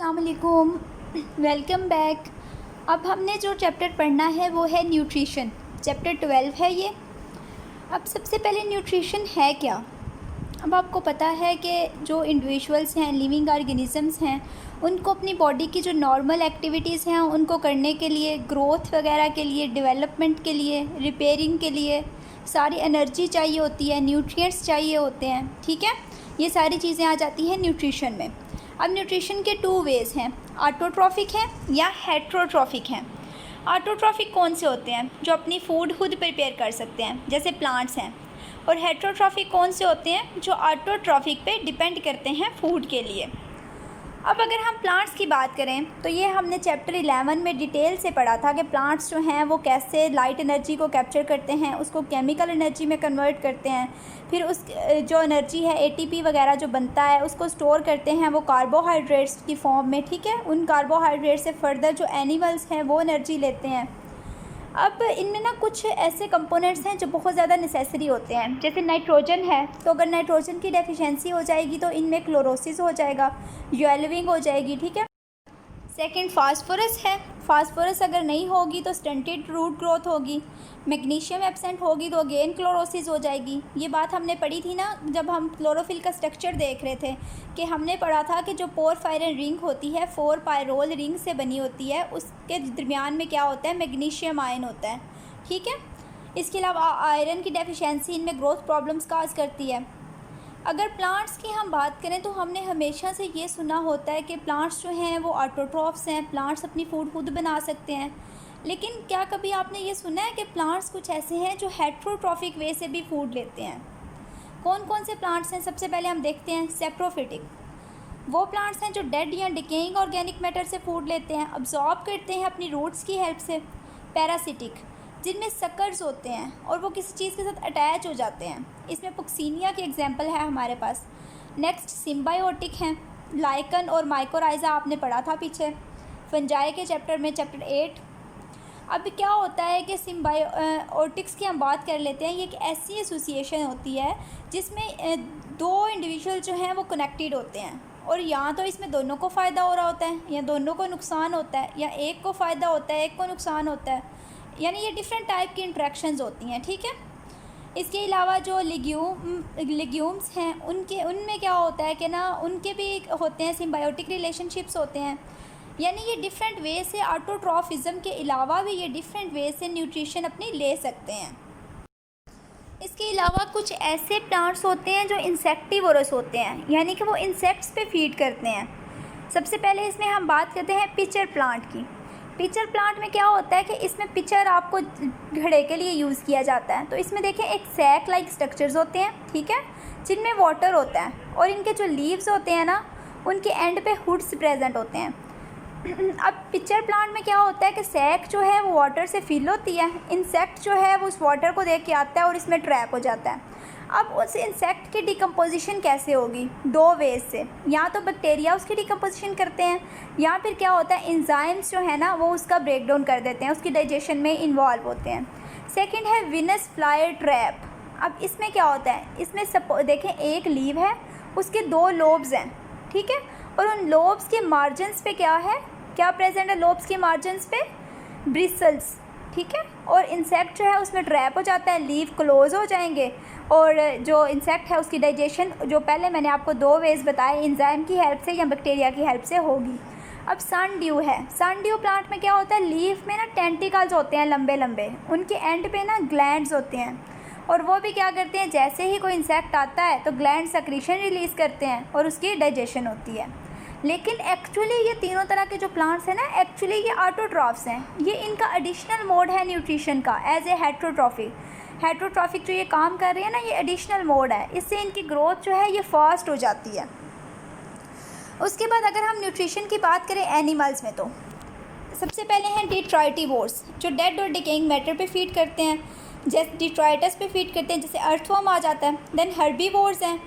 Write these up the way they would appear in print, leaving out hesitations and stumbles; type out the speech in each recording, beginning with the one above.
अस्सलाम वालेकुम, welcome back. अब हमने जो चैप्टर पढ़ना है वो है न्यूट्रिशन। चैप्टर 12 है ये। अब सबसे पहले न्यूट्रिशन है क्या। अब आपको पता है कि जो इंडिविजुअल्स हैं, लिविंग ऑर्गेनिजम्स हैं, उनको अपनी बॉडी की जो नॉर्मल एक्टिविटीज़ हैं उनको करने के लिए, ग्रोथ वगैरह के लिए, डेवलपमेंट के लिए, रिपेयरिंग के लिए सारी एनर्जी चाहिए होती है, न्यूट्रिएंट्स चाहिए होते हैं। ठीक है, ये सारी चीज़ें आ जाती हैं न्यूट्रिशन में। अब न्यूट्रिशन के 2 वेज़ हैं, ऑटोट्रॉफिक है या हेट्रोट्रॉफिक हैं। ऑटोट्रॉफिक कौन से होते हैं? जो अपनी फूड खुद प्रिपेयर कर सकते हैं, जैसे प्लांट्स हैं। और हेट्रोट्रॉफिक कौन से होते हैं? जो ऑटोट्रॉफिक पे डिपेंड करते हैं फूड के लिए। अब अगर हम प्लांट्स की बात करें तो ये हमने चैप्टर 11 में डिटेल से पढ़ा था कि प्लांट्स जो हैं वो कैसे लाइट एनर्जी को कैप्चर करते हैं, उसको केमिकल एनर्जी में कन्वर्ट करते हैं, फिर उस जो एनर्जी है एटीपी वगैरह जो बनता है उसको स्टोर करते हैं वो कार्बोहाइड्रेट्स की फॉर्म में। ठीक है, उन कार्बोहाइड्रेट से फर्दर जो एनिमल्स हैं वो एनर्जी लेते हैं। अब इनमें ना कुछ ऐसे कंपोनेंट्स हैं जो बहुत ज़्यादा नेसेसरी होते हैं, जैसे नाइट्रोजन है। तो अगर नाइट्रोजन की डेफिशिएंसी हो जाएगी तो इनमें क्लोरोसिस हो जाएगा, येलोविंग हो जाएगी। ठीक है। सेकंड फास्फोरस है। फास्फोरस अगर नहीं होगी तो स्टंटेड रूट ग्रोथ होगी। मैग्नीशियम एब्सेंट होगी तो अगेन क्लोरोसिस हो जाएगी। ये बात हमने पढ़ी थी ना जब हम क्लोरोफिल का स्ट्रक्चर देख रहे थे, कि हमने पढ़ा था कि जो पोरफायरन रिंग होती है 4 पायरोल रिंग से बनी होती है, उसके दरमियान में क्या होता है? मैग्नीशियम आयन होता है। ठीक है। इसके अलावा आयरन की डेफिशिएंसी इनमें ग्रोथ प्रॉब्लम्स काज करती है। अगर प्लांट्स की हम बात करें तो हमने हमेशा से ये सुना होता है कि प्लांट्स जो हैं वो ऑटोट्रॉफ्स हैं, प्लांट्स अपनी फूड खुद बना सकते हैं। लेकिन क्या कभी आपने ये सुना है कि प्लांट्स कुछ ऐसे हैं जो हेट्रोट्रॉफिक वे से भी फूड लेते हैं? कौन कौन से प्लांट्स हैं? सबसे पहले हम देखते हैं सेप्रोफिटिक। वो प्लांट्स हैं जो डेड या डिकेइंग ऑर्गेनिक मैटर से फूड लेते हैं, अब्जॉर्ब करते हैं अपनी रूट्स की हेल्प से। पैरासिटिक, जिनमें सकर्स होते हैं और वो किसी चीज़ के साथ अटैच हो जाते हैं। इसमें पुक्सीनिया की एग्जांपल है हमारे पास। नेक्स्ट सिम्बायोटिक हैं। लाइकन और माइकोराइजा आपने पढ़ा था पीछे फंजाई के चैप्टर में, चैप्टर 8। अब क्या होता है कि सिम्बायोटिक्स की हम बात कर लेते हैं। ये एक ऐसी एसोसिएशन होती है जिसमें 2 इंडिविजुअल जो हैं वो कनेक्टेड होते हैं, और या तो इसमें दोनों को फ़ायदा हो रहा होता है या दोनों को नुकसान होता है, या एक को फ़ायदा होता है एक को नुकसान होता है। यानी ये डिफरेंट टाइप की इंट्रैक्शंस होती हैं। ठीक है। इसके अलावा जो लिग्यूम्स हैं उनमें क्या होता है कि ना उनके भी होते हैं सिम्बायोटिक रिलेशनशिप्स होते हैं। यानी ये डिफरेंट वे से ऑटोट्रॉफिज्म के अलावा भी ये डिफरेंट वे से न्यूट्रिशन अपनी ले सकते हैं। इसके अलावा कुछ ऐसे प्लांट्स होते हैं जो इंसेक्टिवोरस होते हैं, यानी कि वो इंसेक्ट्स पे फीड करते हैं। सबसे पहले इसमें हम बात करते हैं पिचर प्लांट की। पिचर प्लांट में क्या होता है कि इसमें पिचर आपको घड़े के लिए यूज़ किया जाता है। तो इसमें देखें एक सैक लाइक स्ट्रक्चर्स होते हैं, ठीक है, जिनमें वाटर होता है, और इनके जो लीव्स होते हैं ना उनके एंड पे हुड्स प्रेजेंट होते हैं। अब पिचर प्लांट में क्या होता है कि सैक जो है वो वाटर से फिल होती है, इंसेक्ट जो है वो उस वाटर को देख के आता है और इसमें ट्रैप हो जाता है। अब उस इंसेक्ट की डिकम्पोजिशन कैसे होगी? 2 वेज से, या तो बैक्टीरिया उसकी डिकम्पोजिशन करते हैं, या फिर क्या होता है एंजाइम्स जो है ना वो उसका ब्रेक डाउन कर देते हैं, उसकी डाइजेशन में इन्वॉल्व होते हैं। सेकंड है विनस फ्लाई ट्रैप। अब इसमें क्या होता है? इसमें देखें एक लीव है, उसके 2 लोब्स हैं, ठीक है, और उन लोब्स के मार्जिन्स पे क्या प्रेजेंट है? लोब्स के मार्जिन्स पे ब्रिसल्स, ठीक है, और इंसेक्ट जो है उसमें ट्रैप हो जाता है, लीव क्लोज हो जाएंगे, और जो इंसेक्ट है उसकी डाइजेशन जो पहले मैंने आपको 2 वेज बताए, एंजाइम की हेल्प से या बैक्टीरिया की हेल्प से होगी। अब सन ड्यू है। सन ड्यू प्लांट में क्या होता है? लीफ में ना टेंटिकल्स होते हैं लंबे लंबे, उनके एंड पे ना ग्लैंड्स होते हैं, और वो भी क्या करते हैं, जैसे ही कोई इंसेक्ट आता है तो ग्लैंड सेक्रीशन रिलीज़ करते हैं और उसकी डाइजेशन होती है। लेकिन एक्चुअली ये तीनों तरह के जो प्लांट्स हैं ना, एक्चुअली ये ऑटोट्रॉफ्स हैं। ये इनका एडिशनल मोड है न्यूट्रिशन का एज ए हेट्रोट्रॉफिक जो ये काम कर रही है ना, ये एडिशनल मोड है, इससे इनकी ग्रोथ जो है ये फास्ट हो जाती है। उसके बाद अगर हम न्यूट्रिशन की बात करें एनिमल्स में, तो सबसे पहले हैं डिट्राइटिवोर्स, जो डेड और डिकेइंग मैटर पे फीड करते हैं, जैसे डिट्राइटस पे फीड करते हैं, जैसे अर्थवर्म आ जाता है। देन हर्बीवोर्स हैं।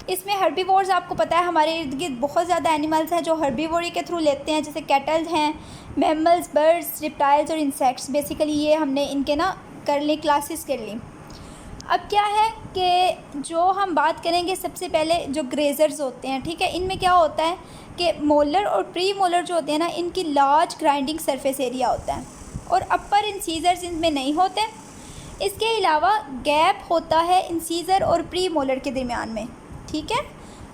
इसमें हर्बीवोर्स आपको पता है हमारे इर्द गिर्द बहुत ज़्यादा एनिमल्स हैं जो हर्बीवोरी के थ्रू लेते हैं, जैसे कैटल हैं, मैमल्स, बर्ड्स, रिप्टाइल्स और इंसेक्ट्स। बेसिकली ये हमने इनके ना कर ली क्लासेस कर ली। अब क्या है कि जो हम बात करेंगे सबसे पहले जो ग्रेजर्स होते हैं, ठीक है, इनमें क्या होता है कि मोलर और प्री मोलर जो होते हैं ना, इनकी लार्ज ग्राइंडिंग सरफेस एरिया होता है और अपर इंसीजर्स इनमें नहीं होते। इसके अलावा गैप होता है इंसीजर और प्री मोलर के दरमियान में, ठीक है।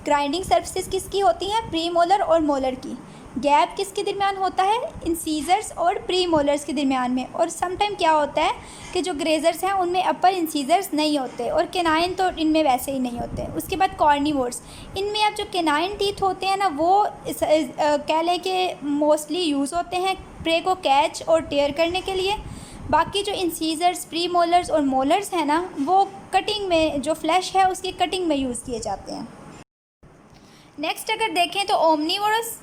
ग्राइंडिंग सरफेस किसकी होती हैं? प्री मोलर और मोलर की। गैप किसके दरमियान होता है? इंसीजर्स और प्री मोलर्स के दरमियान में। और सम टाइम क्या होता है कि जो ग्रेजर्स हैं उनमें अपर इंसीजर्स नहीं होते और केनाइन तो इनमें वैसे ही नहीं होते। उसके बाद कॉर्निवोर्स, इनमें अब जो केनाइन टीथ होते हैं ना, वो कह लें कि मोस्टली यूज़ होते हैं प्रे को कैच और टेयर करने के लिए। बाकी जो इंसीजर्स, प्री मोलर्स और मोलर्स हैं ना, वो कटिंग में, जो फ्लैश है उसकी कटिंग में यूज़ किए जाते हैं। नेक्स्ट अगर देखें तो ओमनीवोरस,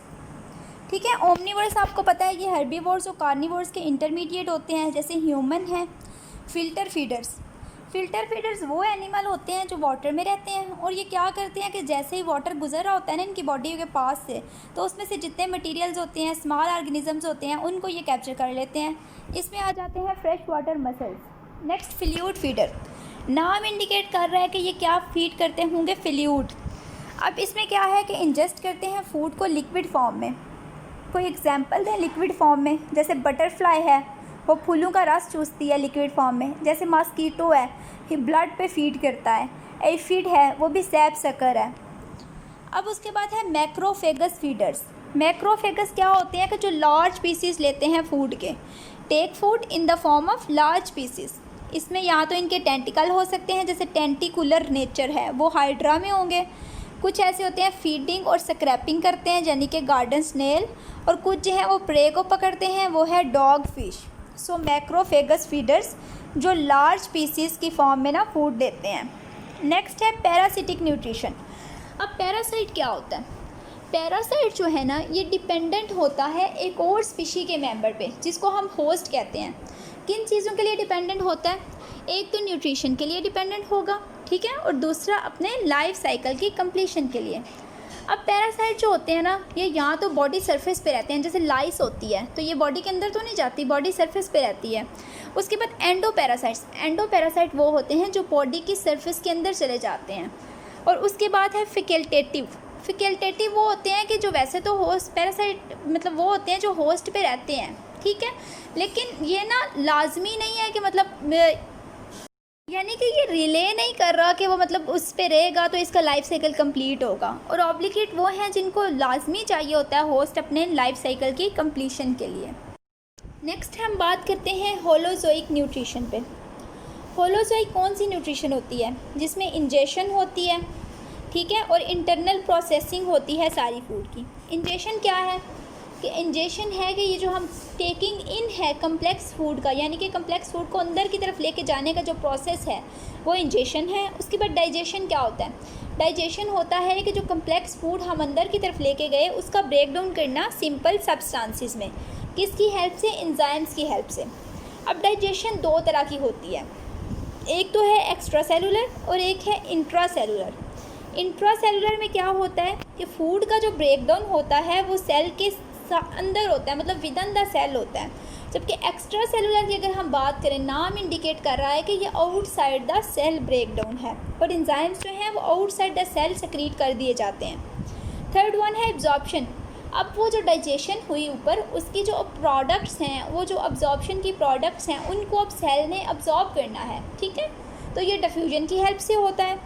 ठीक है। ओमनीवोरस आपको पता है ये हर्बीवोर्स और कार्निवोर्स के इंटरमीडिएट होते हैं, जैसे ह्यूमन हैं। फिल्टर फीडर्स वो एनिमल होते हैं जो वाटर में रहते हैं और ये क्या करते हैं कि जैसे ही वाटर गुजर रहा होता है ना इनकी बॉडी के पास से, तो उसमें से जितने मटेरियल्स होते हैं, स्मॉल ऑर्गेनिजम्स होते हैं, उनको ये कैप्चर कर लेते हैं। इसमें आ जाते हैं fresh water muscles. Next fluid feeder, नाम इंडिकेट कर रहा है कि ये क्या फीड करते होंगे? फ्लूइड। अब इसमें क्या है कि इंजेस्ट करते हैं फूड को लिक्विड फॉर्म में। कोई एग्जांपल दें लिक्विड फॉर्म में? जैसे बटरफ्लाई है, वो फूलों का रस चूसती है लिक्विड फॉर्म में। जैसे मॉस्कीटो है, ये ब्लड पे फीड करता है। एफिड है, वो भी सैप सकर है। अब उसके बाद है मैक्रोफेगस फीडर्स। मैक्रोफेगस क्या होते हैं कि जो लार्ज पीसीस लेते हैं फूड के, take food in the form of large pieces. इसमें या तो इनके टेंटिकल हो सकते हैं, जैसे टेंटिकुलर नेचर है, वो हाइड्रा में होंगे। कुछ ऐसे होते हैं फीडिंग और स्क्रैपिंग करते हैं, यानी कि गार्डन स्नेल। और कुछ जो है वो प्रे को पकड़ते हैं, वो है डॉग फिश। सो मैक्रोफेगस फीडर्स जो लार्ज पीसीस की फॉर्म में ना फूड देते हैं। नेक्स्ट है पैरासिटिक न्यूट्रिशन। अब पैरासाइट क्या होता है? पैरासाइट जो है ना, ये डिपेंडेंट होता है एक और स्पीशी के मेंबर पे, जिसको हम होस्ट कहते हैं। किन चीज़ों के लिए डिपेंडेंट होता है? एक तो न्यूट्रिशन के लिए डिपेंडेंट होगा, ठीक है, और दूसरा अपने लाइफ साइकिल की कंप्लीशन के लिए। अब पैरासाइट जो होते हैं ना, ये यहाँ तो बॉडी सरफेस पे रहते हैं, जैसे लाइस होती है तो ये बॉडी के अंदर तो नहीं जाती, बॉडी सरफेस पे रहती है। उसके बाद एंडोपैरासाइट वो होते हैं जो बॉडी की सरफेस के अंदर चले जाते हैं। और उसके बाद है फिकेल्टेटिव वो होते हैं कि जो वैसे तो होस्ट पैरासाइट मतलब वो होते हैं जो होस्ट पे रहते हैं, ठीक है, लेकिन ये ना लाजमी नहीं है कि मतलब यानी कि ये रिले नहीं कर रहा कि वो मतलब उस पे रहेगा तो इसका लाइफ साइकिल कंप्लीट होगा। और ऑब्लिगेट वो हैं जिनको लाजमी चाहिए होता है होस्ट अपने लाइफ साइकिल की कंप्लीशन के लिए। नेक्स्ट हम बात करते हैं होलोजोइक न्यूट्रिशन पे। होलोजोइक कौन सी न्यूट्रिशन होती है? जिसमें इंजेशन होती है, ठीक है, और इंटरनल प्रोसेसिंग होती है सारी फूड की। इंजेशन क्या है? कि इंजेशन है कि ये जो हम टेकिंग इन है कम्प्लेक्स फूड का, यानी कि कम्प्लेक्स फूड को अंदर की तरफ लेके जाने का जो प्रोसेस है वो इंजेशन है। उसके बाद डाइजेशन क्या होता है? डाइजेशन होता है कि जो कम्प्लेक्स फूड हम अंदर की तरफ लेके गए उसका ब्रेक डाउन करना सिंपल सब्सटेंसेस में, किसकी हेल्प से? एंजाइम्स की हेल्प से। अब डाइजेशन दो तरह की होती है, एक तो है एक्स्ट्रा सेलुलर और एक है इंट्रा सेलुलर। इंट्रा सेलुलर में क्या होता है कि फूड का जो ब्रेक डाउन होता है वो सेल के अंदर होता है, मतलब विद इन द सेल होता है। जबकि एक्स्ट्रा सेलुलर की अगर हम बात करें, नाम इंडिकेट कर रहा है कि ये outside the cell break down है और एंजाइम्स जो हैं वो आउटसाइड द सेल सेक्रीट कर दिए जाते हैं। थर्ड वन है एब्जॉर्प्शन। अब वो जो डाइजेशन हुई ऊपर, उसकी जो प्रोडक्ट्स हैं, वो जो अब्जॉर्प्शन की प्रोडक्ट्स हैं, उनको अब सेल ने अब्जॉर्ब करना है, ठीक है, तो ये डिफ्यूजन की हेल्प से होता है।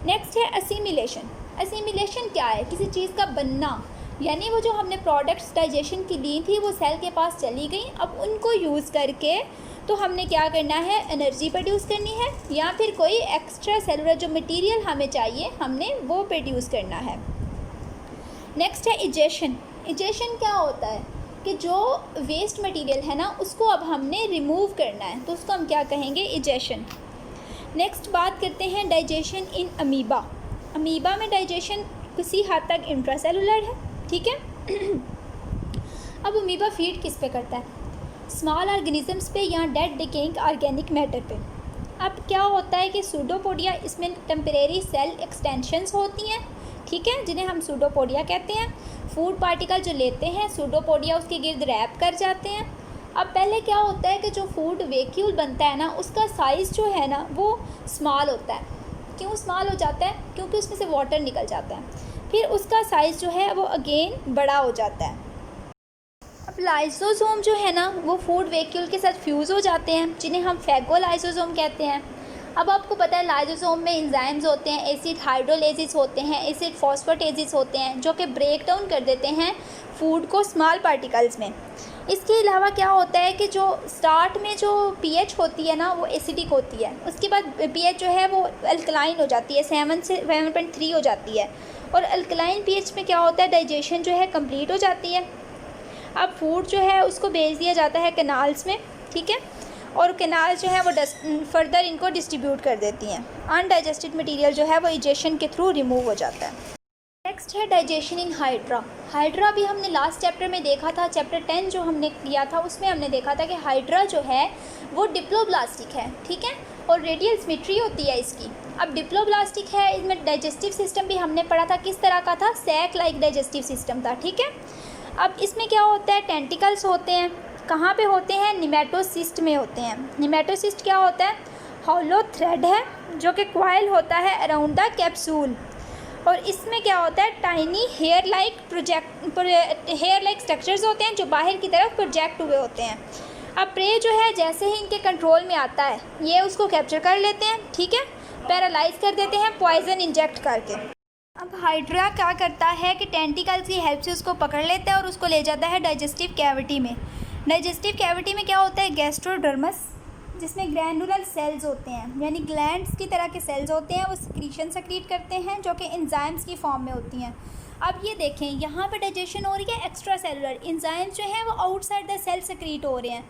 नेक्स्ट है असीमिलेशन। असीमिलेशन क्या है? किसी चीज़ का बनना, यानी वो जो हमने प्रोडक्ट्स डाइजेशन की ली थी वो सेल के पास चली गई, अब उनको यूज़ करके तो हमने क्या करना है? एनर्जी प्रोड्यूस करनी है या फिर कोई एक्स्ट्रा सेलुलर जो मटेरियल हमें चाहिए हमने वो प्रोड्यूस करना है। नेक्स्ट है इजेशन। इजेशन क्या होता है कि जो वेस्ट मटेरियल है ना उसको अब हमने रिमूव करना है, तो उसको हम क्या कहेंगे? इजेशन। नेक्स्ट बात करते हैं डाइजेशन इन अमीबा। अमीबा में डाइजेशन किसी हद तक इंट्रासेलुलर है, ठीक है। अब अमीबा फीड किस पे करता है? स्मॉल ऑर्गेनिजम्स पे या डेड डिकेइंग ऑर्गेनिक मैटर पे। अब क्या होता है कि सूडोपोडिया, इसमें टेम्परेरी सेल एक्सटेंशंस होती हैं, ठीक है, जिन्हें हम सूडोपोडिया कहते हैं। फूड पार्टिकल जो लेते हैं सूडोपोडिया उसके गिर्द रैप कर जाते हैं। अब पहले क्या होता है कि जो फूड वेक्यूल बनता है ना उसका साइज़ जो है ना वो स्मॉल होता है। क्यों स्मॉल हो जाता है? क्योंकि उसमें से वाटर निकल जाता है। फिर उसका साइज़ जो है वो अगेन बड़ा हो जाता है। अब लाइसोसोम जो है ना वो फूड वैक्यूल के साथ फ्यूज़ हो जाते हैं, जिन्हें हम फैगोलाइसोसोम कहते हैं। अब आपको पता है लाइसोसोम में एंजाइम्स होते हैं, एसिड हाइड्रोलेसिस होते हैं, एसिड फॉस्फेटेसिस होते हैं, जो कि ब्रेक डाउन कर देते हैं फूड को स्मॉल पार्टिकल्स में। इसके अलावा क्या होता है कि जो स्टार्ट में जो पीएच होती है ना वो एसिडिक होती है, उसके बाद पीएच जो है वो अल्कलाइन हो जाती है, 7 से 7.3 हो जाती है। और अल्कलाइन पीएच में क्या होता है, डाइजेशन जो है कंप्लीट हो जाती है। अब फूड जो है उसको भेज दिया जाता है कैनाल्स में, ठीक है, और कैनाल जो है वो फर्दर इनको डिस्ट्रीब्यूट कर देती हैं। अनडाइजेस्टेड मटेरियल जो है वो इजेशन के थ्रू रिमूव हो जाता है। नेक्स्ट है डाइजेशन इन हाइड्रा। हाइड्रा भी हमने लास्ट चैप्टर में देखा था, चैप्टर 10 जो हमने किया था उसमें हमने देखा था कि हाइड्रा जो है वो डिप्लोब्लास्टिक है, ठीक है, और रेडियल सिमेट्री होती है इसकी। अब डिप्लोब्लास्टिक है, इसमें डाइजेस्टिव सिस्टम भी हमने पढ़ा था किस तरह का था, सैक लाइक डाइजेस्टिव सिस्टम था, ठीक है। अब इसमें क्या होता है, टेंटिकल्स होते हैं, कहाँ पे होते हैं, निमेटोसिस्ट में होते हैं। निमेटोसिस्ट क्या होता है, हॉलो थ्रेड है जो कि कॉइल होता है अराउंड द कैप्सूल, और इसमें क्या होता है, टाइनी हेयर लाइक स्ट्रक्चर्स होते हैं जो बाहर की तरफ प्रोजेक्ट हुए होते हैं। अब प्रे जो है जैसे ही इनके कंट्रोल में आता है ये उसको कैप्चर कर लेते हैं, ठीक है, पैरालाइज कर देते हैं पॉइजन इंजेक्ट करके। अब हाइड्रा क्या करता है कि टेंटिकल्स की हेल्प से उसको पकड़ लेता है और उसको ले जाता है डाइजेस्टिव कैविटी में। डाइजेस्टिव कैविटी में क्या होता है, गैस्ट्रोडर्मस, जिसमें ग्रैनुलर सेल्स होते हैं, यानी ग्लैंड्स की तरह के सेल्स होते हैं, वो सिक्रीशन सेक्रीट करते हैं जो कि एंजाइम्स की फॉर्म में होती हैं। अब ये देखें यहाँ पे डाइजेशन हो रही है एक्स्ट्रा सेलुलर, एंजाइम्स जो हैं वो आउटसाइड द सेल सेक्रीट हो रहे हैं।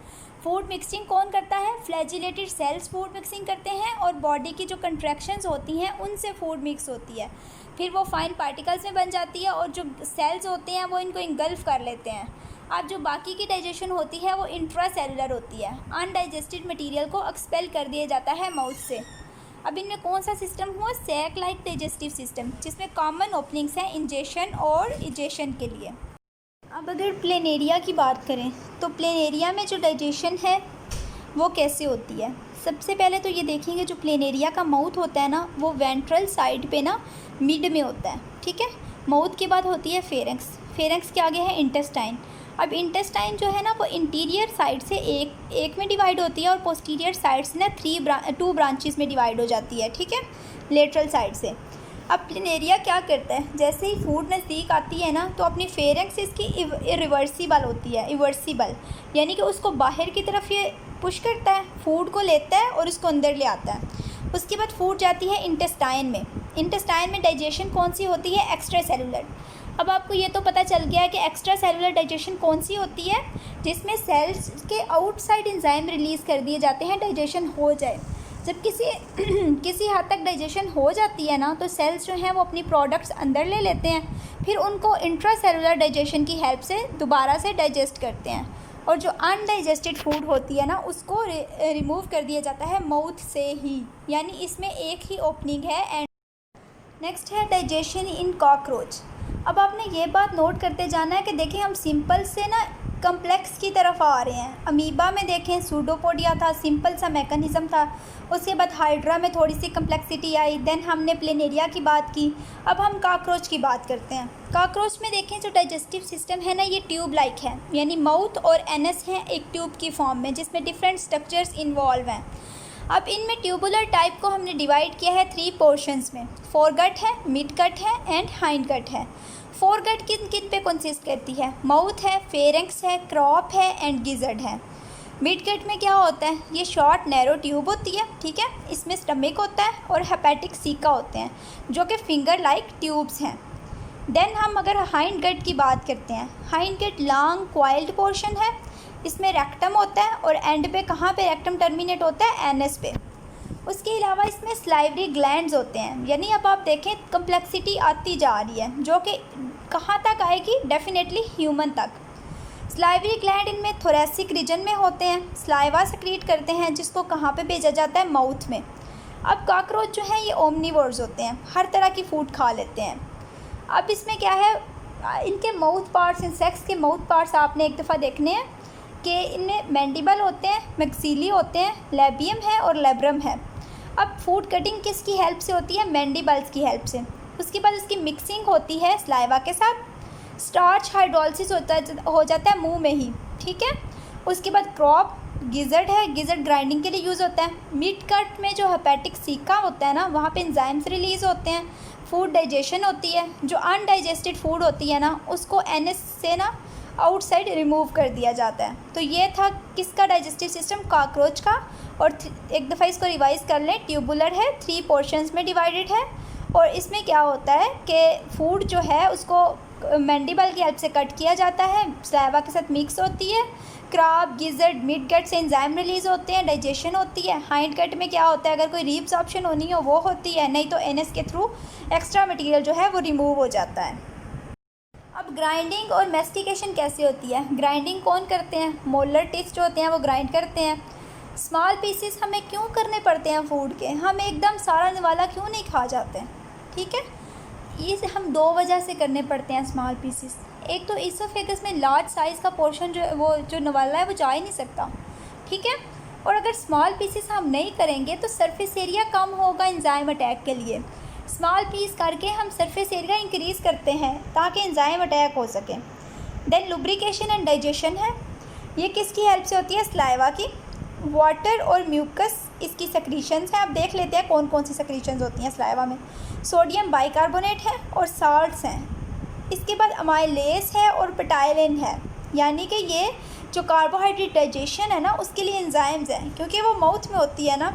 फूड मिक्सिंग कौन करता है, फ्लैजिलेटेड सेल्स फूड मिक्सिंग करते हैं, और बॉडी की जो कंट्रैक्शंस होती हैं उनसे फूड मिक्स होती है, फिर वो फाइन पार्टिकल्स में बन जाती है और जो सेल्स होते हैं वो इनको इंगल्फ कर लेते हैं। अब जो बाकी की डाइजेशन होती है वो इंट्रा सेलुलर होती है, अनडाइजेस्टेड मटेरियल को एक्सपेल कर दिया जाता है माउथ से। अब इनमें कौन सा सिस्टम हुआ, सैक लाइक डाइजेस्टिव सिस्टम, जिसमें कॉमन ओपनिंग्स हैं इंजेशन और इजेशन के लिए। अब अगर प्लेनेरिया की बात करें तो प्लेनेरिया में जो डाइजेशन है वो कैसे होती है। सबसे पहले तो ये देखेंगे जो प्लेनेरिया का माउथ होता है ना वो वेंट्रल साइड पे ना मिड में होता है, ठीक है। माउथ के बाद होती है फेरेंक्स, फेरेंक्स के आगे है इंटेस्टाइन। अब इंटेस्टाइन जो है ना वो इंटीरियर साइड से एक में डिवाइड होती है और पोस्टीरियर साइड से ना 2 ब्रांचेस में डिवाइड हो जाती है, ठीक है, लेटरल साइड से। अब प्लेनेरिया क्या करता है, जैसे ही फूड नज़दीक आती है ना तो अपनी फेरेंक्स इसकी इरिवर्सिबल होती है, इवर्सिबल, यानी कि उसको बाहर की तरफ ये पुश करता है, फूड को लेता है और उसको अंदर ले आता है। उसके बाद फूड जाती है इंटेस्टाइन में। इंटेस्टाइन में डाइजेशन कौन सी होती है, एक्स्ट्रा सेलुलर। अब आपको ये तो पता चल गया है कि एक्स्ट्रा सेलुलर डाइजेशन कौन सी होती है, जिसमें सेल्स के आउटसाइड एंजाइम रिलीज़ कर दिए जाते हैं डाइजेशन हो जाए। जब किसी हद तक डाइजेशन हो जाती है ना तो सेल्स जो हैं वो अपनी प्रोडक्ट्स अंदर ले लेते हैं, फिर उनको इंट्रा सेलुलर डाइजेशन की हेल्प से दोबारा से डाइजेस्ट करते हैं, और जो अनडाइजेस्टेड फूड होती है ना उसको रिमूव कर दिया जाता है माउथ से ही, यानी इसमें एक ही ओपनिंग है। एंड नेक्स्ट है डाइजेशन इन कॉकरोच। अब आपने ये बात नोट करते जाना है कि देखें हम सिंपल से ना कम्प्लेक्स की तरफ आ रहे हैं। अमीबा में देखें सूडोपोडिया था, सिंपल सा मैकेनिज़्म था, उसके बाद हाइड्रा में थोड़ी सी कम्प्लेक्सिटी आई, देन हमने प्लेनेरिया की बात की, अब हम कॉकरोच की बात करते हैं। कॉकरोच में देखें जो डाइजेस्टिव सिस्टम है ना ये ट्यूब लाइक है, यानी माउथ और एनस हैं एक ट्यूब की फॉर्म में, जिसमें डिफरेंट स्ट्रक्चर्स इन्वॉल्व हैं। अब इनमें ट्यूबुलर टाइप को हमने डिवाइड किया है 3 पोर्शंस में, फोरगट है, मिड गट है एंड हाइंड गट है। फोरगट किन किन पे कंसिस्ट करती है, माउथ है, फेरेंक्स है, क्रॉप है एंड गिजर्ड है। मिड गट में क्या होता है, ये शॉर्ट नैरो ट्यूब होती है, ठीक है, इसमें स्टमक होता है और हेपेटिक सीका होते हैं जो कि फिंगर लाइक ट्यूब्स हैं। देन हम अगर हाइंड गट की बात करते हैं, hind gut long coiled portion है, इसमें रेक्टम होता है और एंड पे कहाँ पे रेक्टम टर्मिनेट होता है, एनस पे। उसके अलावा इसमें स्लाइवरी ग्लैंड्स होते हैं, यानी अब आप देखें कम्प्लेक्सिटी आती जा रही है जो कि कहाँ तक आएगी, डेफिनेटली ह्यूमन तक। स्लाइवरी ग्लैंड इनमें थोरेसिक रीजन में होते हैं, स्लाइवा सेक्रीट करते हैं जिसको कहाँ पे भेजा जाता है, माउथ में। अब कॉकरोच जो है ये ओमनीवोर्स होते हैं, हर तरह की फूड खा लेते हैं। अब इसमें क्या है, इनके माउथ पार्ट्स, इंसेक्ट्स के माउथ पार्ट्स आपने एक दफ़ा देखने हैं कि इनमें मैंडिबल होते हैं, मैक्सिली होते हैं, लेबियम है और लेब्रम है। अब फूड कटिंग किसकी हेल्प से होती है, मैंडिबल्स की हेल्प से। उसके बाद उसकी मिक्सिंग होती है सलाइवा के साथ, स्टार्च हाइड्रोलिसिस हो जाता है मुंह में ही, ठीक है। उसके बाद क्रॉप गिज़र्ड है, गिज़र्ड ग्राइंडिंग के लिए यूज़ होता है। मीट कट में जो हेपेटिक सीका होता है ना, वहाँ पे एंजाइम्स रिलीज़ होते हैं, फूड डाइजेशन होती है। जो अनडाइजेस्टेड फूड होती है ना, उसको एनएस से ना आउटसाइड रिमूव कर दिया जाता है। तो ये था किसका डाइजेस्टिव सिस्टम, काकरोच का। और एक दफ़ा इसको रिवाइज़ कर लें, ट्यूबुलर है, 3 पोर्शंस में डिवाइडेड है। और इसमें क्या होता है कि फूड जो है उसको मैंडिबल की हेल्प से कट किया जाता है, सलाइवा के साथ मिक्स होती है। क्रैब, गिज़र्ड, मिड गट से एंजाइम रिलीज़ होते हैं, डाइजेशन होती है। हाइंड गट में क्या होता है, अगर कोई रीअब्सॉर्प्शन होनी हो वो होती है, नहीं तो एनएस के थ्रू एक्स्ट्रा मटेरियल जो है वो रिमूव हो जाता है। अब ग्राइंडिंग और मेस्टिकेशन कैसे होती है। ग्राइंडिंग कौन करते हैं, मोलर टिप्स जो होते हैं वो ग्राइंड करते हैं। स्मॉल पीसेस हमें क्यों करने पड़ते हैं फूड के, हम एकदम सारा निवाला क्यों नहीं खा जाते, ठीक है। ये हम 2 वजह से करने पड़ते हैं स्मॉल पीसेस। एक तो इसोफेगस में लार्ज साइज़ का पोर्शन जो नवाला है वो जा ही नहीं सकता, ठीक है। और अगर स्मॉल पीसेस हम नहीं करेंगे तो सरफेस एरिया कम होगा एंजाइम अटैक के लिए। स्मॉल पीस करके हम सरफेस एरिया इंक्रीज़ करते हैं ताकि एंजाइम अटैक हो सके। देन लुब्रिकेशन एंड डाइजेशन है, ये किसकी हेल्प से होती है, सलाइवा की। वाटर और म्यूकस इसकी सेक्रीशंस हैं। आप देख लेते हैं कौन कौन सी सेक्रीशंस होती हैं सलाइवा में। सोडियम बाइकार्बोनेट है और साल्ट्स हैं। इसके बाद अमाइलेस है और पेटाइलिन है, यानी कि ये जो कार्बोहाइड्रेट डाइजेशन है ना उसके लिए एंजाइम्स हैं, क्योंकि वो माउथ में होती है ना।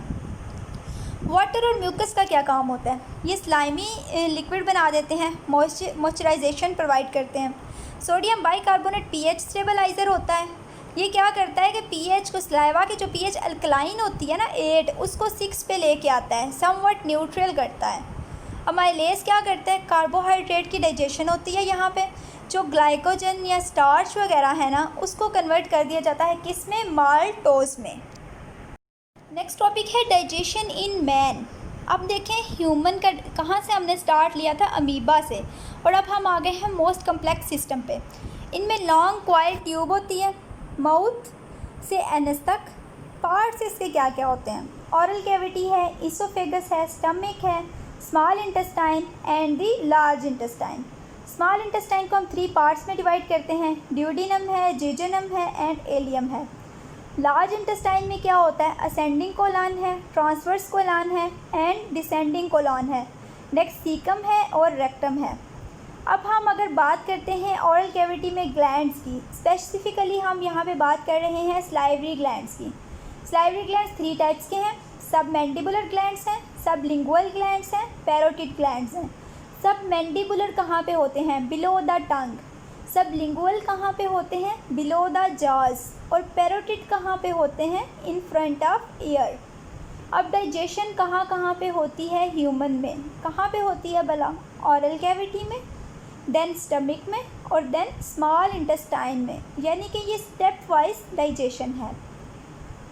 वाटर और म्यूकस का क्या काम होता है, ये स्लाइमी लिक्विड बना देते हैं, मॉइस्चराइजेशन प्रोवाइड करते हैं। सोडियम बाइकार्बोनेट पीएच स्टेबलाइज़र होता है, ये क्या करता है कि पीएच को, सलाइवा की जो पीएच अल्कलाइन होती है ना 8, उसको 6 पे लेके आता है, समवट न्यूट्रल करता है। अमाइलेस क्या करता है, कार्बोहाइड्रेट की डाइजेशन होती है, यहाँ पे जो ग्लाइकोजन या स्टार्च वगैरह है ना उसको कन्वर्ट कर दिया जाता है किस में, माल्टोज में। नेक्स्ट टॉपिक है डाइजेशन इन मैन। अब देखें ह्यूमन का कहाँ से हमने स्टार्ट लिया था, अमीबा से, और अब हम आ गए हैं मोस्ट कम्प्लेक्स सिस्टम पे। इनमें लॉन्ग क्वाइल ट्यूब होती है, माउथ से एनस तक। पार्ट्स इसके क्या क्या होते हैं, ऑरल कैविटी है, इसोफेगस है, स्टमक है, small intestine and the large intestine. Small intestine को हम 3 पार्ट्स में डिवाइड करते हैं, ड्यूडिनम है, जेजुनम है एंड एलियम है। लार्ज इंटेस्टाइन में क्या होता है, असेंडिंग कोलन है, ट्रांसवर्स कोलन है एंड डिसेंडिंग कोलन है। नेक्स्ट सीकम है और रेक्टम है। अब हम अगर बात करते हैं ऑरल कैविटी में ग्लैंड्स की, स्पेसिफिकली हम यहाँ पे बात कर रहे हैं स्लाइवरी ग्लैंड्स की। स्लाइवरी ग्लैंड्स 3 टाइप्स के हैं, सब मैंडिबुलर ग्लैंड्स हैं, सब लिंगुअल ग्लैंड्स हैं, पैरोटिड ग्लैंड्स हैं। सब मैंडिबुलर कहाँ पे होते हैं, बिलो द टंग। सब लिंगुअल कहाँ पे होते हैं, बिलो द जॉज। और पैरोटिड कहाँ पे होते हैं, इन फ्रंट ऑफ ईयर। अब डाइजेशन कहाँ कहाँ पे होती है ह्यूमन में, कहाँ पे होती है भला, ऑरल कैविटी में, देन स्टमक में और देन स्मॉल इंटेस्टाइन में, यानी कि ये स्टेप वाइज डाइजेशन है।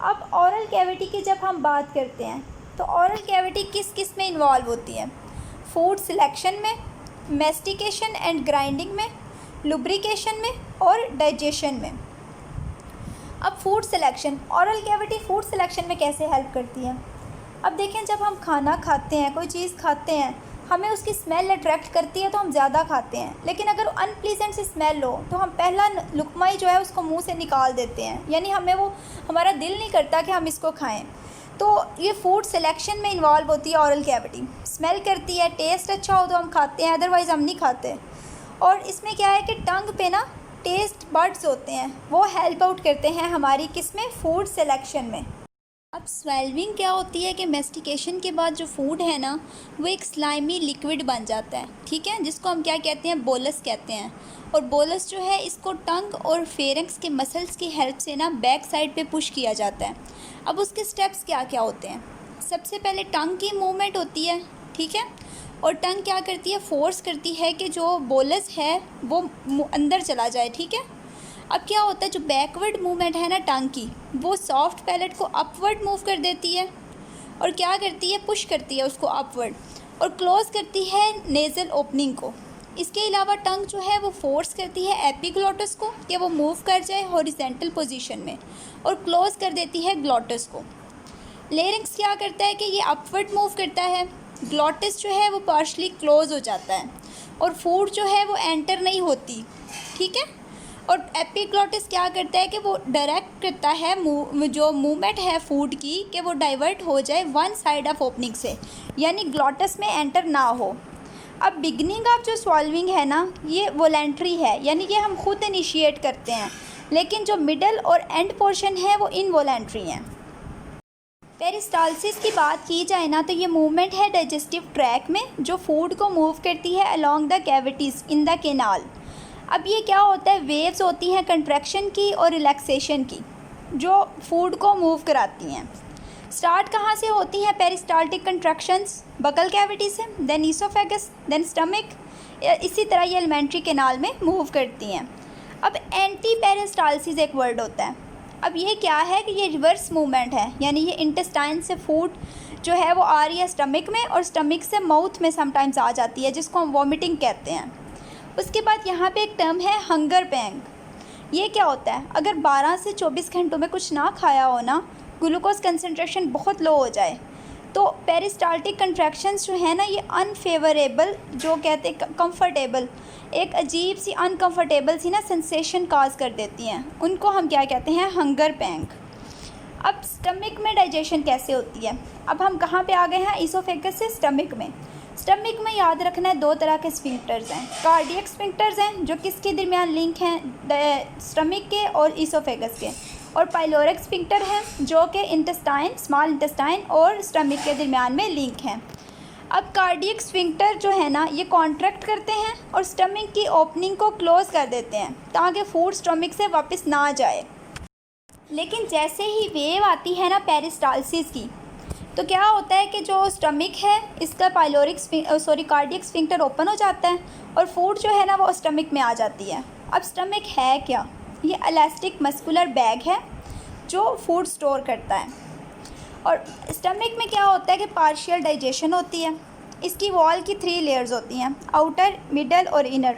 अब ऑरल कैविटी की जब हम बात करते हैं तो ऑरल कैविटी किस किस में इन्वॉल्व होती है, फूड सिलेक्शन में, मेस्टिकेशन एंड ग्राइंडिंग में, लुब्रिकेशन में और डाइजेशन में। अब food selection, oral cavity food selection में कैसे हेल्प करती है। अब देखें, जब हम खाना खाते हैं, कोई चीज़ खाते हैं, हमें उसकी स्मेल अट्रैक्ट करती है तो हम ज़्यादा खाते हैं, लेकिन अगर अनप्लीजेंट सी स्मेल हो तो हम पहला लुकमा ही जो है उसको मुंह से निकाल देते हैं, यानी हमें वो, हमारा दिल नहीं करता कि हम इसको खाएं। तो ये फूड सिलेक्शन में इन्वॉल्व होती है ऑरल कैविटी। स्मेल करती है, टेस्ट अच्छा हो तो हम खाते हैं, अदरवाइज़ हम नहीं खाते। और इसमें क्या है कि टंग पे ना टेस्ट बड्स होते हैं, वो हेल्प आउट करते हैं हमारी किसमें, फूड सिलेक्शन में। अब स्वेल्विंग क्या होती है कि मेस्टिकेशन के बाद जो फूड है ना वो एक स्लाइमी लिक्विड बन जाता है, ठीक है, जिसको हम क्या कहते हैं, बोलस कहते हैं। और बोलस जो है इसको टंग और फेरेंक्स के मसल्स की हेल्प से ना बैक साइड पे पुश किया जाता है। अब उसके स्टेप्स क्या क्या होते हैं, सबसे पहले टंग की मूवमेंट होती है, ठीक है, और टंग क्या करती है, फोर्स करती है कि जो बोलस है वो अंदर चला जाए, ठीक है। अब क्या होता है, जो बैकवर्ड मूवमेंट है ना टंग की, वो सॉफ्ट पैलेट को अपवर्ड मूव कर देती है और क्या करती है, पुश करती है उसको अपवर्ड और क्लोज करती है नेज़ल ओपनिंग को। इसके अलावा टंग जो है वो फोर्स करती है एपिग्लोटस को कि वो मूव कर जाए हॉरिजॉन्टल पोजीशन में और क्लोज कर देती है ग्लोटस को। लेरिंक्स क्या करता है कि ये अपवर्ड मूव करता है ग्लॉटिस जो है वो पार्शली क्लोज हो जाता है और फूड जो है वो एंटर नहीं होती, ठीक है। और एपिग्लॉटिस क्या करता है कि वो डायरेक्ट करता है जो मूवमेंट है फूड की कि वो डाइवर्ट हो जाए वन साइड ऑफ ओपनिंग से, यानी ग्लॉटिस में एंटर ना हो। अब बिगनिंग ऑफ जो सॉल्विंग है ना, ये वॉलेंट्री है, यानी कि हम खुद इनिशिएट करते हैं, लेकिन जो मिडल और एंड पोर्शन है वो इनवॉलेंट्री हैं। पेरिस्टालसिस की बात की जाए ना, तो ये मूवमेंट है डाइजेस्टिव ट्रैक में जो फूड को मूव करती है along the cavities in the canal. अब ये क्या होता है, वेव्स होती हैं कंट्रैक्शन की और रिलैक्सेशन की जो फूड को मूव कराती हैं। स्टार्ट कहाँ से होती हैं पेरिस्टाल्टिक कंट्रैक्शंस? बकल कैविटी से, देन ईसोफेगस, देन स्टमक, इसी तरह ये एलिमेंट्री केनाल में मूव करती हैं। अब एंटी पेरिस्टालसिस एक वर्ड होता है। अब ये क्या है कि ये रिवर्स मूवमेंट है, यानी ये इंटेस्टाइन से फूड जो है वो आ रही है स्टमक में और स्टमक से माउथ में समटाइम्स आ जाती है, जिसको हम वॉमिटिंग कहते हैं। उसके बाद यहाँ पे एक टर्म है हंगर पैंग। ये क्या होता है, अगर 12 से 24 घंटों में कुछ ना खाया हो ना, ग्लूकोज कंसनट्रेशन बहुत लो हो जाए, तो पेरिस्टाल्टिक कंट्रैक्शंस जो है ना ये अनफेवरेबल, जो कहते हैं कंफर्टेबल, एक अजीब सी अनकंफर्टेबल सी ना सेंसेशन काज कर देती हैं, उनको हम क्या कहते हैं, हंगर पैंग। अब स्टमक में डाइजेशन कैसे होती है? अब हम कहाँ पे आ गए हैं, ईसोफेगस से स्टमक में। स्टमक में याद रखना है दो तरह के स्फिंक्टर्स हैं। कार्डियक स्फिंक्टर्स हैं जो किसके दरमियान लिंक हैं, स्टमक के और ईसोफेगस के, और पाइलोरिक स्फिंक्टर हैं जो कि इंटेस्टाइन, स्मॉल इंटेस्टाइन और स्टमक के दरमियान में लिंक हैं। अब कार्डियक स्फिंक्टर जो है ना ये कॉन्ट्रैक्ट करते हैं और स्टमक की ओपनिंग को क्लोज कर देते हैं ताकि फूड स्टमक से वापस ना जाए। लेकिन जैसे ही वेव आती है ना पेरिस्टालसिस की, तो क्या होता है कि जो स्टमक है इसका कार्डियक स्फिंक्टर ओपन हो जाता है और फूड जो है ना वो स्टमक में आ जाती है। अब स्टमक है क्या? ये इलास्टिक मस्कुलर बैग है जो फूड स्टोर करता है। और स्टमक में क्या होता है कि पार्शियल डाइजेशन होती है। इसकी वॉल की 3 लेयर्स होती हैं, आउटर, मिडल और इनर।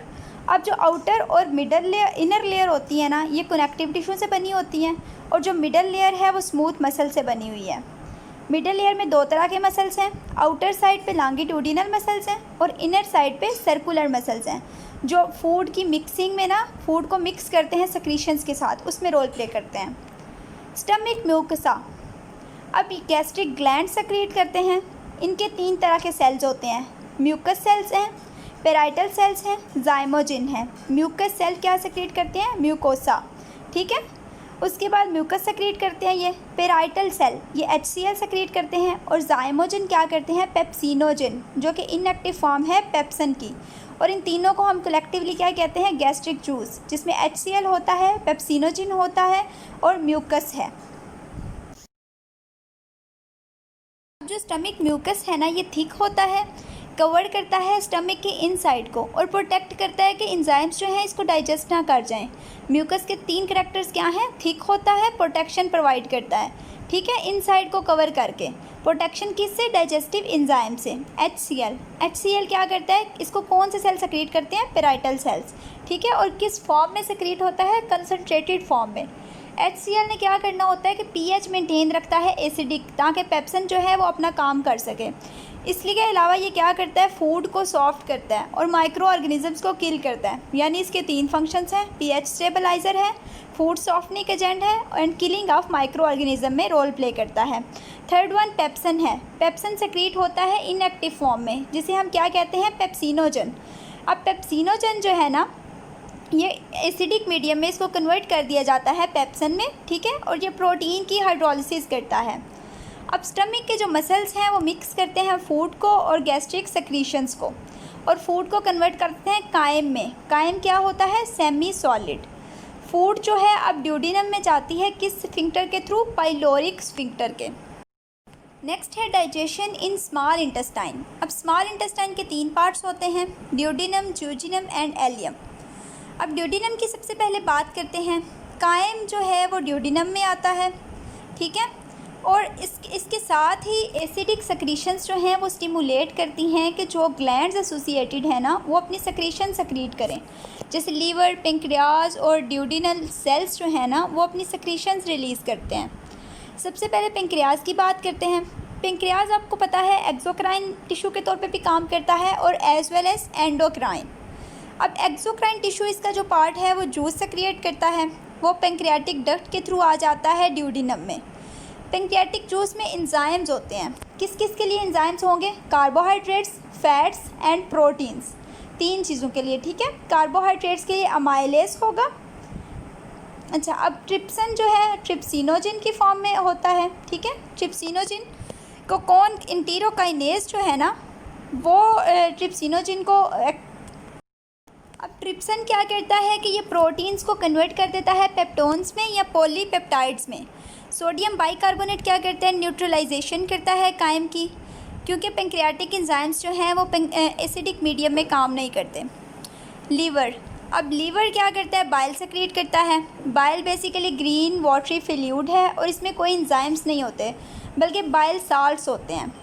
अब जो आउटर और इनर लेयर होती है ना ये कनेक्टिव टिश्यू से बनी होती हैं, और जो मिडल लेयर है वो स्मूथ मसल से बनी हुई है। मिडल लेयर में 2 तरह के मसल्स हैं, आउटर साइड पे लॉन्गिट्यूडिनल मसल्स हैं और इनर साइड पे सर्कुलर मसल्स हैं, जो फूड की मिक्सिंग में ना फूड को मिक्स करते हैं सेक्रीशंस के साथ, उसमें रोल प्ले करते हैं। स्टमक म्यूकसा, अब ये गैस्ट्रिक ग्लैंड सेक्रेट करते हैं। इनके 3 तरह के सेल्स होते हैं, म्यूकस सेल्स हैं, पेराइटल सेल्स हैं, जाइमोजिन है। म्यूकस सेल क्या सेक्रेट करते हैं, म्यूकोसा, ठीक है। उसके बाद म्यूकस सेक्रेट करते हैं ये पेराइटल सेल, ये HCl सेक्रेट करते हैं, और जाइमोजिन क्या करते हैं, पेप्सिनोजिन, जो कि इनएक्टिव फॉर्म है पेप्सन की। और इन तीनों को हम कलेक्टिवली क्या कहते हैं, गैस्ट्रिक जूस, जिसमें HCl होता है, पेप्सिनोजिन होता है और म्यूकस है। जो स्टमक म्यूकस है ना ये थिक होता है, कवर करता है स्टमक के इनसाइड को और प्रोटेक्ट करता है कि एंजाइम्स जो हैं इसको डाइजेस्ट ना कर जाएं। म्यूकस के 3 करैक्टर्स क्या हैं, थिक होता है, प्रोटेक्शन प्रोवाइड करता है, ठीक है, इनसाइड को कवर करके। प्रोटेक्शन किससे, डाइजेस्टिव एंजाइम से। HCl क्या करता है, इसको कौन से सेल सेक्रेट करते हैं, पेराइटल सेल्स, ठीक है, और किस फॉर्म में सेक्रेट होता है, कंसनट्रेटेड फॉर्म में। HCl ने क्या करना होता है कि pH मेंटेन रखता है एसिडिक, ताकि पेप्सन जो है वो अपना काम कर सके। इसलिए के अलावा ये क्या करता है, फूड को सॉफ्ट करता है और माइक्रो ऑर्गेनिजम्स को किल करता है। यानी इसके 3 फंक्शंस हैं, pH स्टेबलाइज़र है, फूड सॉफ्टनिंग एजेंट है and killing of micro organism में रोल प्ले करता है। थर्ड वन पेप्सन है। पेप्सन सेक्रेट होता है इनएक्टिव फॉर्म में, जिसे हम क्या कहते हैं, पेप्सिनोजन। अब पेप्सिनोजन जो है ना ये एसिडिक मीडियम में इसको कन्वर्ट कर दिया जाता है पेप्सन में, ठीक है, और ये प्रोटीन की हाइड्रोलिसिस करता है। अब स्टमक के जो मसल्स हैं वो मिक्स करते हैं फूड को और गैस्ट्रिक सेक्रीशंस को, और फूड को कन्वर्ट करते हैं कायम में। कायम क्या होता है, सेमी सॉलिड। फूड जो है अब ड्यूडिनम में जाती है किस स्फिंक्टर के थ्रू, पाइलोरिक स्फिंक्टर के। नेक्स्ट है डाइजेशन इन स्मॉल इंटेस्टाइन। अब स्मॉल इंटेस्टाइन के 3 पार्ट्स होते हैं, ड्यूडिनम, ज्यूजिनम एंड एलियम। अब ड्यूडिनम की सबसे पहले बात करते हैं। कायम जो है वो ड्यूडिनम में आता है, ठीक है, और इसके साथ ही एसिडिक सेक्रीशंस जो हैं वो स्टिमुलेट करती हैं कि जो ग्लैंड्स एसोसिएटेड हैं ना वो अपनी सेक्रीशन सेक्रीट करें, जैसे लीवर, पेंक्रियाज और ड्यूडिनल सेल्स जो हैं ना वो अपनी सेक्रीशंस रिलीज़ करते हैं। सबसे पहले पेंक्रियाज की बात करते हैं। पेंक्रियाज आपको पता है एक्सोक्राइन टिश्यू के तौर पे भी काम करता है और एज वेल एज एंडोक्राइन। अब एक्सोक्राइन टिश्यू इसका जो पार्ट है वो जूस सेक्रिएट करता है, वो पेंक्रियाटिक डक्ट के थ्रू आ जाता है ड्यूडिनम में। पेंक्रियाटिक जूस में एंजाइम्स होते हैं। किस किस के लिए एंजाइम्स होंगे? कार्बोहाइड्रेट्स, फैट्स एंड प्रोटीन्स, 3 चीज़ों के लिए, ठीक है। कार्बोहाइड्रेट्स के लिए अमाइलेज होगा। अच्छा, अब ट्रिप्सिन जो है ट्रिप्सिनोजिन की फॉर्म में होता है, ठीक है। ट्रिप्सिनोजिन को कौन इंटीरोकाइनेज जो है ना वो ट्रिप्सिनोजिन को अब ट्रिप्सिन क्या करता है कि ये प्रोटीन्स को कन्वर्ट कर देता है पेप्टोन्स में या पॉलीपेप्टाइड्स में। सोडियम बाइकार्बोनेट क्या करता है? न्यूट्रलाइजेशन करता है कायम की, क्योंकि पेंक्रियाटिक एंजाइम्स जो हैं वो एसिडिक मीडियम में काम नहीं करते। लीवर, अब लीवर क्या करता है? बाइल सेक्रेट करता है। Bile basically green watery fluid है और इसमें कोई एंजाइम्स नहीं होते बल्कि बाइल साल्ट्स होते हैं।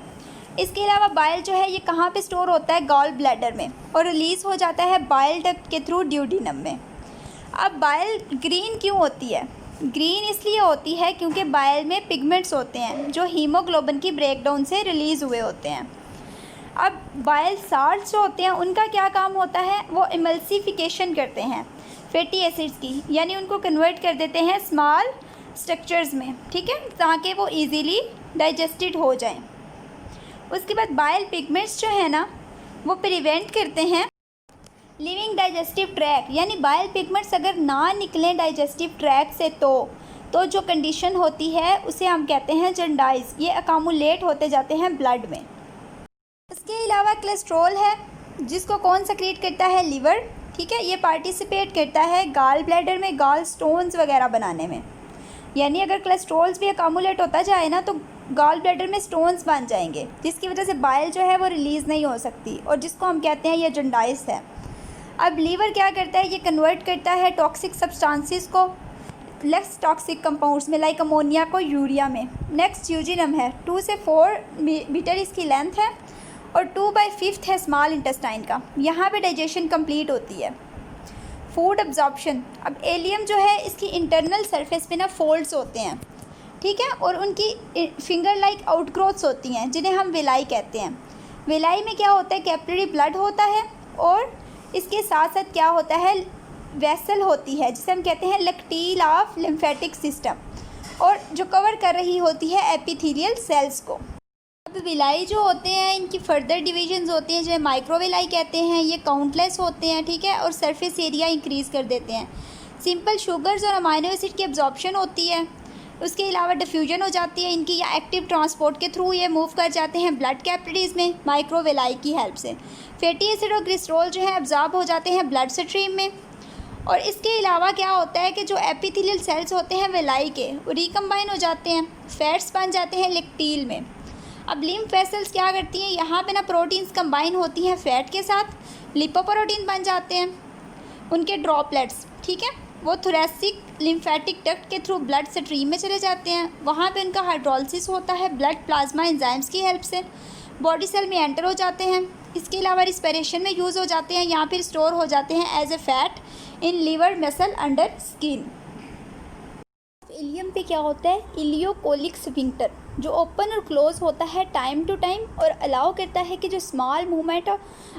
इसके अलावा बाइल जो है ये कहाँ पे स्टोर होता है? गॉल ब्लैडर में, और रिलीज़ हो जाता है बाइल डक्ट के थ्रू ड्यूडिनम में। अब बाइल ग्रीन क्यों होती है? ग्रीन इसलिए होती है क्योंकि बाइल में पिगमेंट्स होते हैं जो हीमोग्लोबिन की ब्रेकडाउन से रिलीज़ हुए होते हैं। अब बाइल साल्ट्स जो होते हैं उनका क्या काम होता है? वो इमल्सिफिकेशन करते हैं फैटी एसिड्स की, यानी उनको कन्वर्ट कर देते हैं स्मॉल स्ट्रक्चर्स में, ठीक है, ताकि वो इजीली डाइजेस्टेड हो जाएं। उसके बाद बाइल पिगमेंट्स जो है ना वो प्रिवेंट करते हैं लिविंग डाइजेस्टिव ट्रैक, यानी बाइल पिगमेंट्स अगर ना निकलें डाइजेस्टिव ट्रैक से तो जो कंडीशन होती है उसे हम कहते हैं जंडाइज। ये अकामुलेट होते जाते हैं ब्लड में। इसके अलावा कोलेस्ट्रॉल है जिसको कौन सेक्रेट करता है? लीवर, ठीक है। ये पार्टिसिपेट करता है गॉल ब्लैडर में गॉल स्टोन्स वगैरह बनाने में, यानी अगर कोलेस्ट्रॉल्स भी अकामुलेट होता जाए ना तो गॉल ब्लैडर में स्टोन्स बन जाएंगे, जिसकी वजह से बाइल जो है वो रिलीज़ नहीं हो सकती और जिसको हम कहते हैं ये जंडाइस है। अब लीवर क्या करता है? ये कन्वर्ट करता है टॉक्सिक सब्सटेंसेस को लेस टॉक्सिक कंपाउंड्स में, लाइक अमोनिया को यूरिया में। नेक्स्ट यूजिनम है, 2 से 4 मीटर इसकी लेंथ है और 2/5 है स्मॉल इंटेस्टाइन का। यहाँ पे डाइजेशन कंप्लीट होती है। फूड अब्जॉर्प्शन, अब एलियम जो है इसकी इंटरनल सरफेस पे ना फोल्ड्स होते हैं, ठीक है, और उनकी फिंगर लाइक आउटग्रोथ्स होती हैं जिन्हें हम विलाई कहते हैं। विलाई में क्या होता है? कैपिलरी ब्लड होता है और इसके साथ साथ क्या होता है? वेसल होती है जिसे हम कहते हैं लैक्टील ऑफ लिम्फेटिक सिस्टम, और जो कवर कर रही होती है एपिथेलियल सेल्स को। अब विलाई जो होते हैं इनकी फर्दर डिविजन्स होती हैं जिन्हें माइक्रोविलाई कहते हैं। ये काउंटलेस होते हैं, ठीक है, और सरफेस एरिया इंक्रीज़ कर देते हैं। सिंपल शुगर्स और अमाइनो एसिड की एब्जॉर्प्शन होती है। उसके अलावा डिफ्यूजन हो जाती है इनकी, या एक्टिव ट्रांसपोर्ट के थ्रू ये मूव कर जाते हैं ब्लड कैपिलरीज में माइक्रोविलाई की हेल्प से। फैटी एसिड और ग्लिसरॉल जो है एब्जॉर्ब हो जाते हैं ब्लड स्ट्रीम में। और इसके अलावा क्या होता है कि जो एपिथेलियल सेल्स होते हैं विलाई के वो रिकम्बाइन हो जाते हैं, फैट्स बन जाते हैं लेक्टील में। अब लिम्फ वेसल्स क्या करती हैं? यहाँ पे ना प्रोटीन्स कंबाइन होती हैं फैट के साथ, लिपोप्रोटीन बन जाते हैं उनके ड्रॉपलेट्स, ठीक है, वो थोरेसिक लिम्फेटिक डक्ट के थ्रू ब्लड स्ट्रीम में चले जाते हैं। वहाँ पे उनका हाइड्रोलिसिस होता है ब्लड प्लाज्मा एंजाइम्स की हेल्प से, बॉडी सेल में एंटर हो जाते हैं। इसके अलावा रिस्पिरेशन में यूज़ हो जाते हैं या फिर स्टोर हो जाते हैं as a fat in liver muscle under skin. Ileum पे क्या होता है? इलियोकोलिक स्फिंक्टर जो ओपन और क्लोज होता है टाइम टू टाइम और अलाउ करता है कि जो स्मॉल मूवमेंट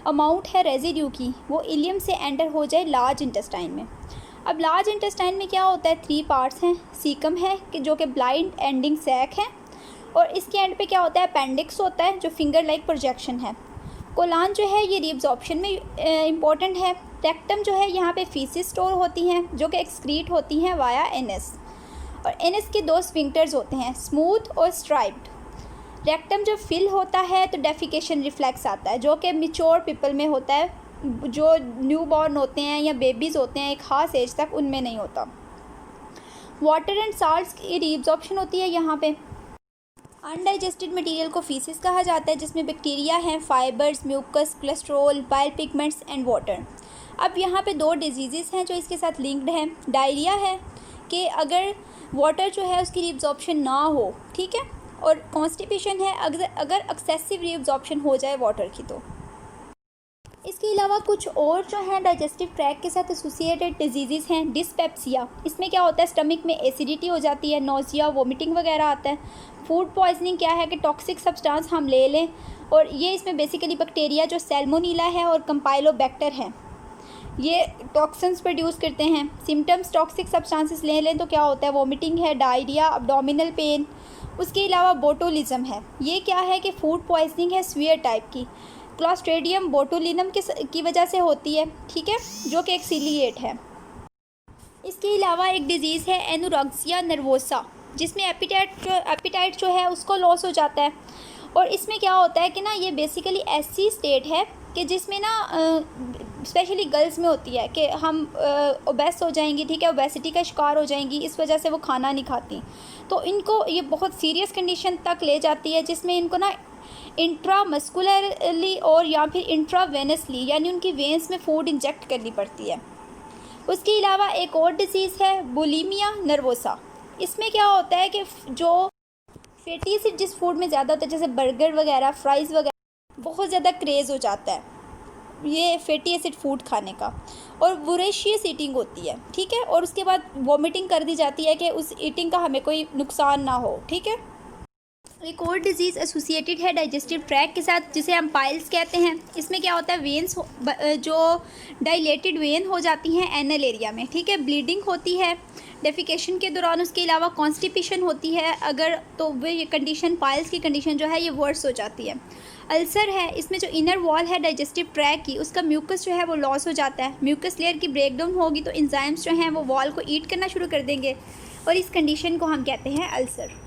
अमाउंट है रेजिड्यू की वो इलियम से एंटर हो जाए लार्ज इंटेस्टाइन में। अब लार्ज इंटेस्टाइन में क्या होता है? 3 पार्ट्स हैं। सीकम है कि जो कि ब्लाइंड एंडिंग सैक है, और इसके एंड पे क्या होता है? अपेंडिक्स होता है जो फिंगर लाइक प्रोजेक्शन है। कोलान जो है ये रीअब्जॉर्प्शन में इम्पॉर्टेंट है। रेक्टम जो है यहाँ पे फीसिस स्टोर होती हैं जो कि एक्सक्रीट होती हैं वाया एनएस, और एनएस के 2 स्फिंक्टर्स होते हैं, स्मूथ और स्ट्राइप्ड। रेक्टम जब फिल होता है तो डेफिकेशन रिफ्लेक्स आता है जो कि मैच्योर पीपल में होता है, जो न्यू बॉर्न होते हैं या बेबीज़ होते हैं एक ख़ास एज तक उनमें नहीं होता। वाटर एंड साल्ट्स की रीअब्जॉर्प्शन होती है यहाँ पे। अनडाइजेस्टेड मटेरियल को फीसिस कहा जाता है जिसमें बैक्टीरिया हैं, fibres, mucus, cholesterol, bile pigments and water. अब यहाँ पे 2 डिजीज़ हैं जो इसके साथ लिंक्ड हैं। डायरिया है कि अगर वाटर जो है उसकी रीअब्जॉर्प्शन ना हो, ठीक है, और कॉन्स्टिपेशन है अगर एक्सेसिव रीअब्जॉर्प्शन हो जाए वाटर की। तो इसके अलावा कुछ और जो हैं डाइजेस्टिव ट्रैक के साथ एसोसिएटेड डिजीज़ हैं। डिस्पेप्सिया, इसमें क्या होता है, स्टमक में एसिडिटी हो जाती है, नोज़िया, वोमिटिंग वगैरह आता है। फूड पॉइजनिंग क्या है कि टॉक्सिक सब्सटेंस हम ले लें, और ये इसमें बेसिकली बैक्टीरिया जो सैल्मोनीला है और कंपाइलोबैक्टर है, ये टॉक्सिन्स प्रोड्यूस करते हैं। सिम्टम्स टॉक्सिक सब्सटेंसेस ले लें तो क्या होता है, वोमिटिंग है, डायरिया, अब्डोमिनल पेन। उसके अलावा बोटुलिज्म है, ये क्या है कि फूड पॉइजनिंग है स्वीयर टाइप की, क्लॉस्ट्रेडियम बोटुलिनम की वजह से होती है, ठीक है, जो कि एक सीलिएट है। इसके अलावा एक डिज़ीज़ है एनोरेक्सिया नर्वोसा, जिसमें एपिटाइट जो है उसको लॉस हो जाता है। और इसमें क्या होता है कि ना, ये बेसिकली ऐसी स्टेट है कि जिसमें ना स्पेशली गर्ल्स में होती है कि हम ओबेस हो जाएंगी, ठीक है, ओबेसिटी का शिकार हो जाएंगी, इस वजह से वो खाना नहीं खाती। तो इनको ये बहुत सीरियस कंडीशन तक ले जाती है, जिसमें इनको ना इंट्रामस्कुलरली और या फिर इंट्रावेनसली, यानी उनकी वेंस में फूड इंजेक्ट करनी पड़ती है। उसके अलावा एक और डिज़ीज़ है बुलिमिया नर्वोसा। इसमें क्या होता है कि जो फैटी एसिड जिस फूड में ज़्यादा होता है, जैसे बर्गर वगैरह, फ्राइज़ वगैरह, बहुत ज़्यादा क्रेज़ हो जाता है ये फैटी एसिड फूड खाने का, और वोरेशियस ईटिंग होती है, ठीक है, और उसके बाद वॉमिटिंग कर दी जाती है कि उस ईटिंग का हमें कोई नुकसान ना हो, ठीक है। एक और डिज़ीज़ एसोसिएटेड है डाइजेस्टिव ट्रैक के साथ, जिसे हम पाइल्स कहते हैं। इसमें क्या होता है, वेन्स जो डायलेटेड वेन हो जाती हैं एनल एरिया में, ठीक है, ब्लीडिंग होती है डेफिकेशन के दौरान। उसके अलावा कॉन्स्टिपेशन होती है अगर, तो वो ये कंडीशन, पाइल्स की कंडीशन जो है ये वर्स हो जाती है। अल्सर है, इसमें जो इनर वॉल है डाइजेस्टिव ट्रैक की, उसका म्यूकस जो है वो लॉस हो जाता है। म्यूकस लेयर की ब्रेकडाउन होगी तो एंजाइम्स जो हैं वो वॉल को ईट करना शुरू कर देंगे, और इस कंडीशन को हम कहते हैं अल्सर।